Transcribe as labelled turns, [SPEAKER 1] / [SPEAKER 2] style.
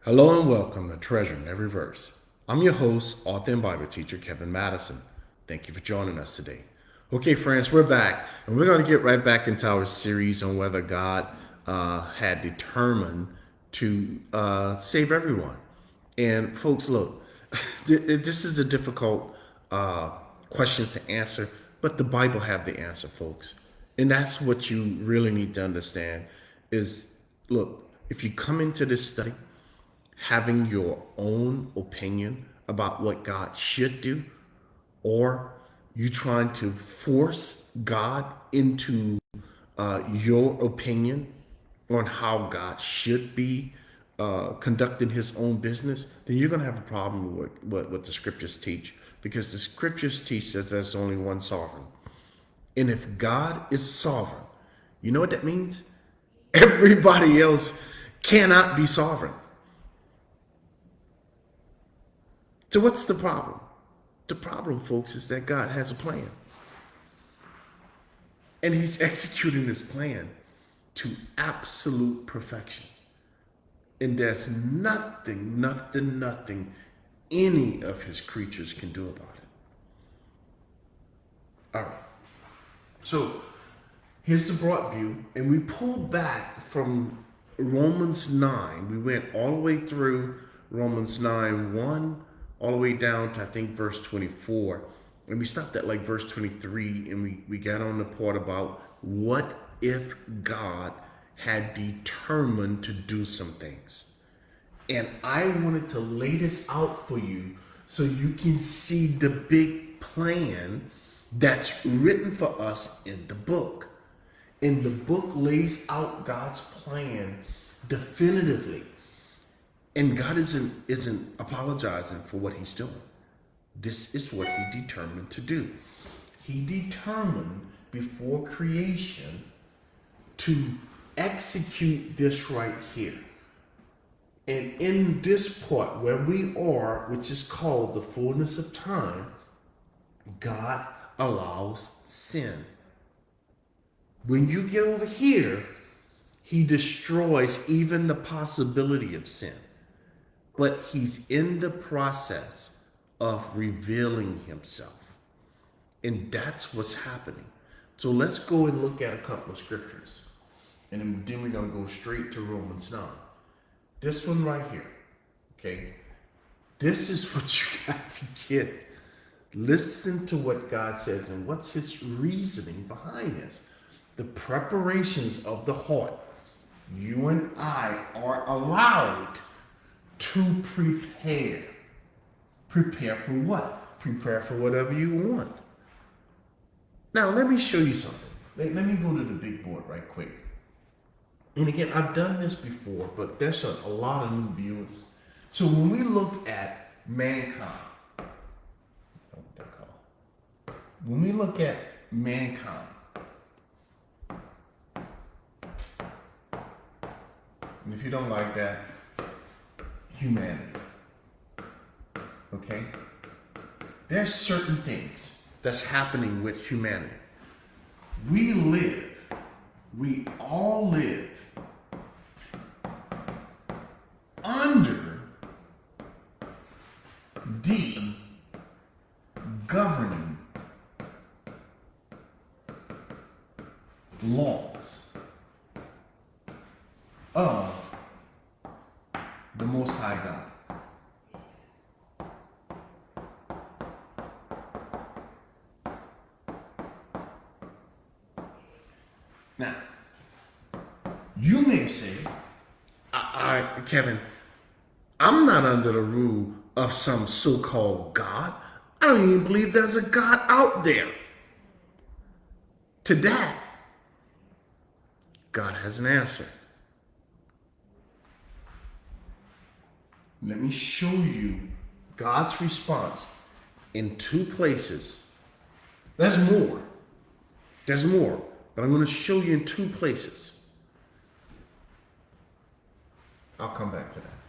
[SPEAKER 1] Hello and welcome to Treasure in Every Verse. I'm your host, author and Bible teacher, Kevin Madison. Thank you for joining us today. Okay, friends, we're back, and we're going to get right back into our series on whether God had determined to save everyone. And folks, look, this is a difficult uh, question to answer, but the Bible have the answer, folks. And that's what you really need to understand is, look, if you come into this study having your own opinion about what God should do, or you trying to force God into your opinion on how God should be conducting his own business, then you're going to have a problem with what the scriptures teach, because the scriptures teach that there's only one sovereign. And if God is sovereign, you know what that means? Everybody else cannot be sovereign. So what's the problem? The problem, folks, is that God has a plan. And he's executing this plan to absolute perfection. And there's nothing any of his creatures can do about it. All right. So here's the broad view. And we pulled back from Romans 9. We went all the way through Romans 9:1 all the way down to, I think, verse 24. And we stopped at like verse 23, and we got on the part about what if God had determined to do some things. And I wanted to lay this out for you so you can see the big plan that's written for us in the book. And the book lays out God's plan definitively. And God isn't apologizing for what he's doing. This is what he determined to do. He determined before creation to execute this right here. And in this part where we are, which is called the fullness of time, God allows sin. When you get over here, he destroys even the possibility of sin. But he's in the process of revealing himself. And that's what's happening. So let's go and look at a couple of scriptures. And then we're going to go straight to Romans 9. This one right here. Okay. This is what you got to get. Listen to what God says and what's his reasoning behind this. The preparations of the heart. You and I are allowed to prepare. Prepare for what? Prepare for whatever you want. Now, let me show you something. Let me go to the big board right quick. And again, I've done this before, but there's a lot of new viewers. So when we look at mankind, when we look at mankind, and if you don't like that, humanity. Okay? There's certain things that's happening with humanity. We all live under the governing laws of the Most High God. Now, you may say, Kevin, I'm not under the rule of some so-called God. I don't even believe there's a God out there. To that, God has an answer. Let me show you God's response in two places. There's more. But I'm going to show you in two places. I'll come back to that.